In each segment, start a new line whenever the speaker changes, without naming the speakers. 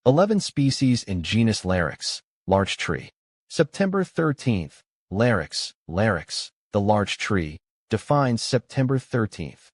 11 species in genus Larix, larch tree. September 13th, Larix, the larch tree, defines September 13th.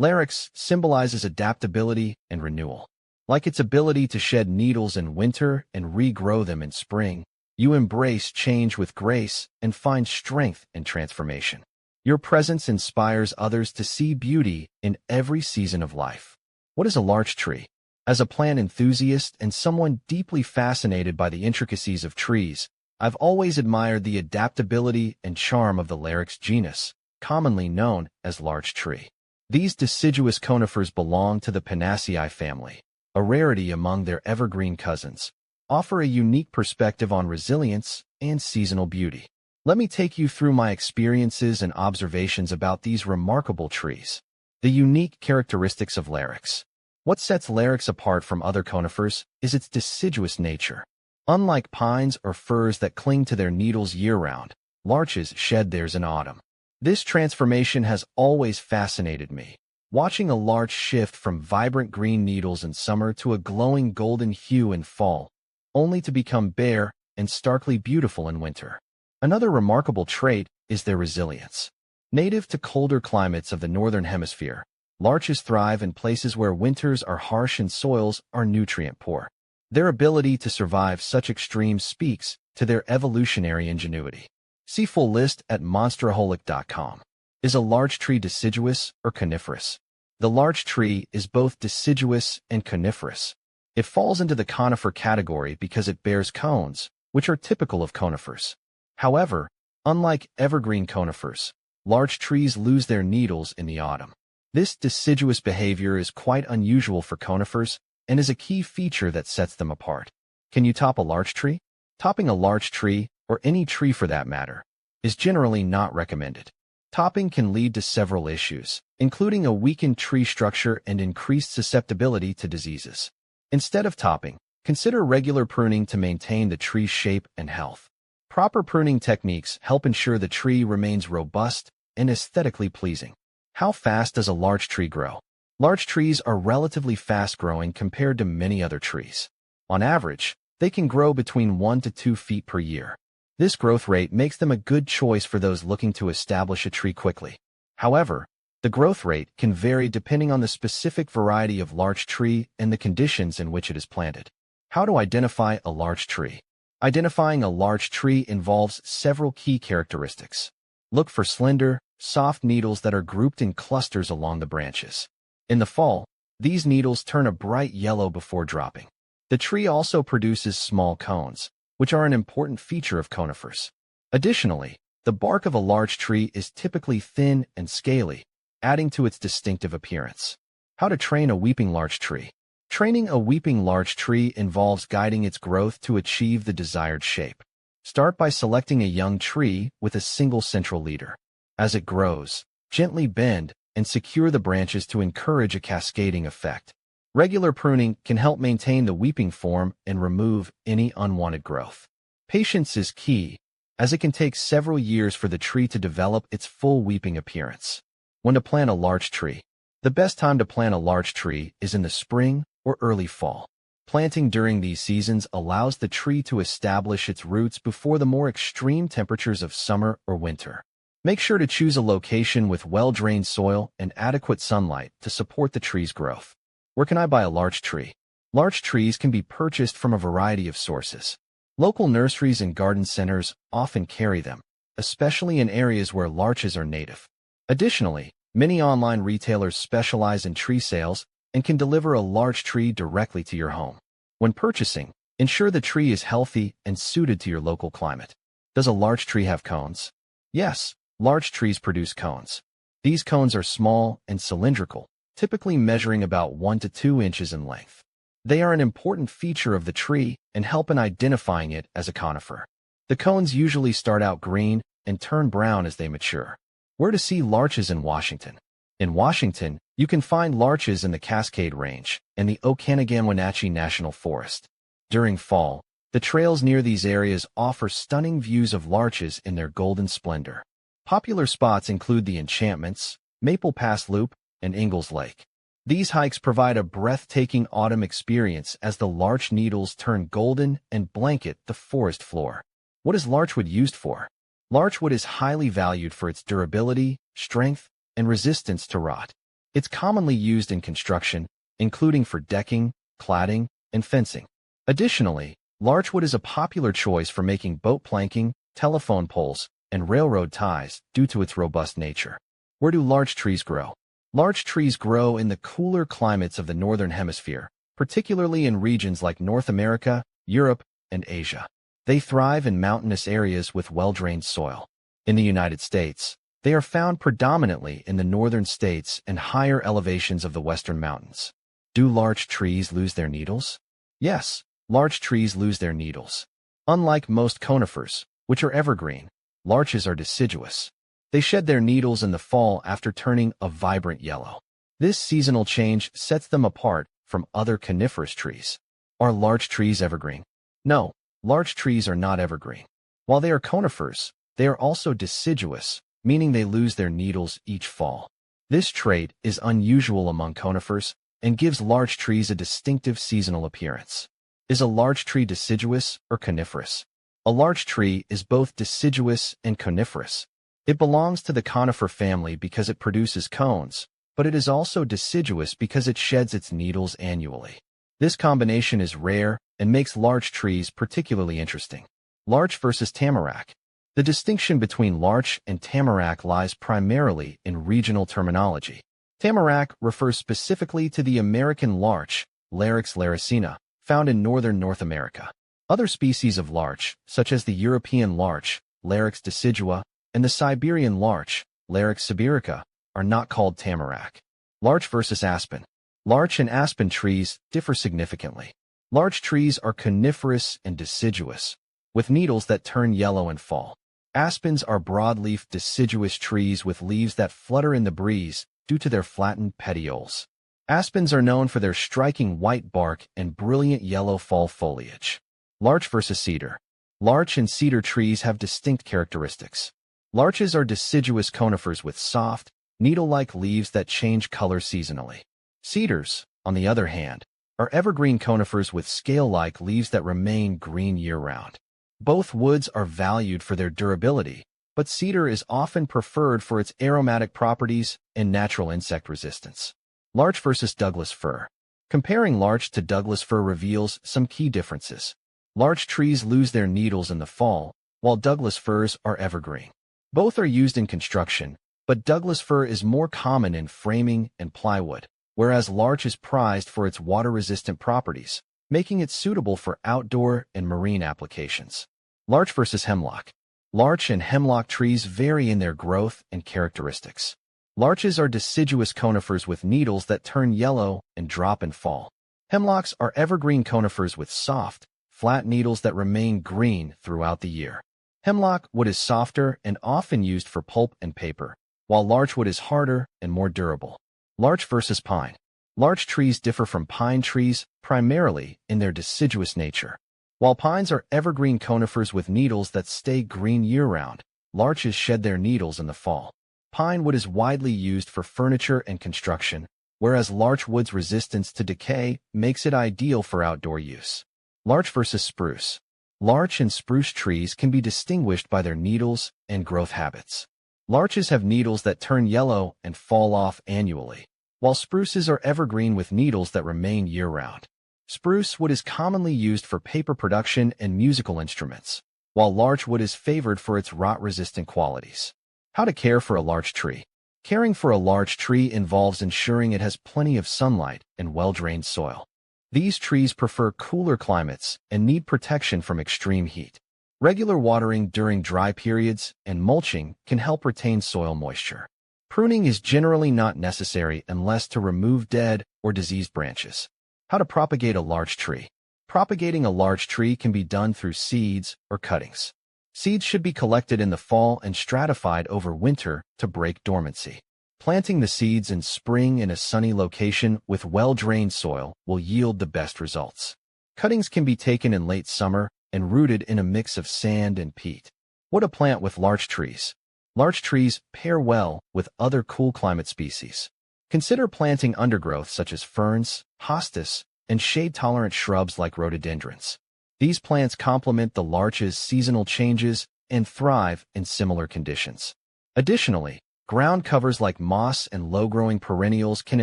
Larix symbolizes adaptability and renewal. Like its ability to shed needles in winter and regrow them in spring, you embrace change with grace and find strength in transformation. Your presence inspires others to see beauty in every season of life. What is a larch tree? As a plant enthusiast and someone deeply fascinated by the intricacies of trees, I've always admired the adaptability and charm of the Larix genus, commonly known as larch tree. These deciduous conifers belong to the Pinaceae family, a rarity among their evergreen cousins, offer a unique perspective on resilience and seasonal beauty. Let me take you through my experiences and observations about these remarkable trees. The unique characteristics of Larix. What sets Larix apart from other conifers is its deciduous nature. Unlike pines or firs that cling to their needles year-round, larches shed theirs in autumn. This transformation has always fascinated me, watching a larch shift from vibrant green needles in summer to a glowing golden hue in fall, only to become bare and starkly beautiful in winter. Another remarkable trait is their resilience. Native to colder climates of the northern hemisphere, larches thrive in places where winters are harsh and soils are nutrient-poor. Their ability to survive such extremes speaks to their evolutionary ingenuity. See full list at monsteraholic.com. Is a larch tree deciduous or coniferous? The larch tree is both deciduous and coniferous. It falls into the conifer category because it bears cones, which are typical of conifers. However, unlike evergreen conifers, larch trees lose their needles in the autumn. This deciduous behavior is quite unusual for conifers and is a key feature that sets them apart. Can you top a larch tree? Topping a larch tree, or any tree for that matter, is generally not recommended. Topping can lead to several issues, including a weakened tree structure and increased susceptibility to diseases. Instead of topping, consider regular pruning to maintain the tree's shape and health. Proper pruning techniques help ensure the tree remains robust and aesthetically pleasing. How fast does a larch tree grow? Larch trees are relatively fast-growing compared to many other trees. On average, they can grow between 1 to 2 feet per year. This growth rate makes them a good choice for those looking to establish a tree quickly. However, the growth rate can vary depending on the specific variety of larch tree and the conditions in which it is planted. How to identify a larch tree? Identifying a larch tree involves several key characteristics. Look for slender, soft needles that are grouped in clusters along the branches. In the fall, these needles turn a bright yellow before dropping. The tree also produces small cones, which are an important feature of conifers. Additionally, the bark of a larch tree is typically thin and scaly, adding to its distinctive appearance. How to train a weeping larch tree? Training a weeping larch tree involves guiding its growth to achieve the desired shape. Start by selecting a young tree with a single central leader. As it grows, gently bend and secure the branches to encourage a cascading effect. Regular pruning can help maintain the weeping form and remove any unwanted growth. Patience is key, as it can take several years for the tree to develop its full weeping appearance. When to plant a larch tree? The best time to plant a larch tree is in the spring or early fall. Planting during these seasons allows the tree to establish its roots before the more extreme temperatures of summer or winter. Make sure to choose a location with well-drained soil and adequate sunlight to support the tree's growth. Where can I buy a larch tree? Larch trees can be purchased from a variety of sources. Local nurseries and garden centers often carry them, especially in areas where larches are native. Additionally, many online retailers specialize in tree sales and can deliver a larch tree directly to your home. When purchasing, ensure the tree is healthy and suited to your local climate. Does a larch tree have cones? Yes, larch trees produce cones. These cones are small and cylindrical, typically measuring about 1 to 2 inches in length. They are an important feature of the tree and help in identifying it as a conifer. The cones usually start out green and turn brown as they mature. Where to see larches in Washington? In Washington, you can find larches in the Cascade Range and the Okanagan-Wenatchee National Forest. During fall, the trails near these areas offer stunning views of larches in their golden splendor. Popular spots include the Enchantments, Maple Pass Loop, and Ingalls Lake. These hikes provide a breathtaking autumn experience as the larch needles turn golden and blanket the forest floor. What is larchwood used for? Larchwood is highly valued for its durability, strength, and resistance to rot. It's commonly used in construction, including for decking, cladding, and fencing. Additionally, larchwood is a popular choice for making boat planking, telephone poles, and railroad ties due to its robust nature. Where do larch trees grow? Larch trees grow in the cooler climates of the Northern Hemisphere, particularly in regions like North America, Europe, and Asia. They thrive in mountainous areas with well-drained soil. In the United States, they are found predominantly in the northern states and higher elevations of the western mountains. Do larch trees lose their needles? Yes, larch trees lose their needles. Unlike most conifers, which are evergreen, larches are deciduous. They shed their needles in the fall after turning a vibrant yellow. This seasonal change sets them apart from other coniferous trees. Are larch trees evergreen? No, larch trees are not evergreen. While they are conifers, they are also deciduous, meaning they lose their needles each fall. This trait is unusual among conifers and gives larch trees a distinctive seasonal appearance. Is a larch tree deciduous or coniferous? A larch tree is both deciduous and coniferous. It belongs to the conifer family because it produces cones, but it is also deciduous because it sheds its needles annually. This combination is rare and makes larch trees particularly interesting. Larch versus tamarack. The distinction between larch and tamarack lies primarily in regional terminology. Tamarack refers specifically to the American larch, Larix laricina, found in northern North America. Other species of larch, such as the European larch, Larix decidua, and the Siberian larch, Larix sibirica, are not called tamarack. Larch versus aspen. Larch and aspen trees differ significantly. Larch trees are coniferous and deciduous, with needles that turn yellow and fall. Aspens are broadleaf deciduous trees with leaves that flutter in the breeze due to their flattened petioles. Aspens are known for their striking white bark and brilliant yellow fall foliage. Larch versus cedar. Larch and cedar trees have distinct characteristics. Larches are deciduous conifers with soft, needle-like leaves that change color seasonally. Cedars, on the other hand, are evergreen conifers with scale-like leaves that remain green year-round. Both woods are valued for their durability, but cedar is often preferred for its aromatic properties and natural insect resistance. Larch versus Douglas fir. Comparing larch to Douglas fir reveals some key differences. Larch trees lose their needles in the fall, while Douglas firs are evergreen. Both are used in construction, but Douglas fir is more common in framing and plywood, whereas larch is prized for its water-resistant properties, making it suitable for outdoor and marine applications. Larch versus hemlock. Larch and hemlock trees vary in their growth and characteristics. Larches are deciduous conifers with needles that turn yellow and drop in fall. Hemlocks are evergreen conifers with soft, flat needles that remain green throughout the year. Hemlock wood is softer and often used for pulp and paper, while larch wood is harder and more durable. Larch versus pine. Larch trees differ from pine trees primarily in their deciduous nature. While pines are evergreen conifers with needles that stay green year-round, larches shed their needles in the fall. Pine wood is widely used for furniture and construction, whereas larch wood's resistance to decay makes it ideal for outdoor use. Larch versus spruce. Larch and spruce trees can be distinguished by their needles and growth habits. Larches have needles that turn yellow and fall off annually, while spruces are evergreen with needles that remain year-round. Spruce wood is commonly used for paper production and musical instruments, while larch wood is favored for its rot-resistant qualities. How to care for a larch tree. Caring for a larch tree involves ensuring it has plenty of sunlight and well-drained soil. These trees prefer cooler climates and need protection from extreme heat. Regular watering during dry periods and mulching can help retain soil moisture. Pruning is generally not necessary unless to remove dead or diseased branches. How to propagate a larch tree. Propagating a larch tree can be done through seeds or cuttings. Seeds should be collected in the fall and stratified over winter to break dormancy. Planting the seeds in spring in a sunny location with well-drained soil will yield the best results. Cuttings can be taken in late summer and rooted in a mix of sand and peat. What to plant with larch trees. Larch trees pair well with other cool climate species. Consider planting undergrowth such as ferns, hostas, and shade-tolerant shrubs like rhododendrons. These plants complement the larch's seasonal changes and thrive in similar conditions. Additionally, ground covers like moss and low-growing perennials can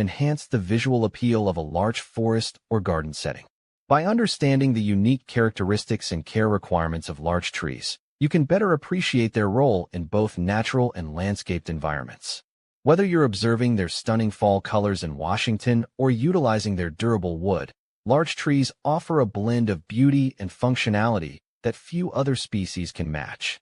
enhance the visual appeal of a larch forest or garden setting. By understanding the unique characteristics and care requirements of larch trees, you can better appreciate their role in both natural and landscaped environments. Whether you're observing their stunning fall colors in Washington or utilizing their durable wood, larch trees offer a blend of beauty and functionality that few other species can match.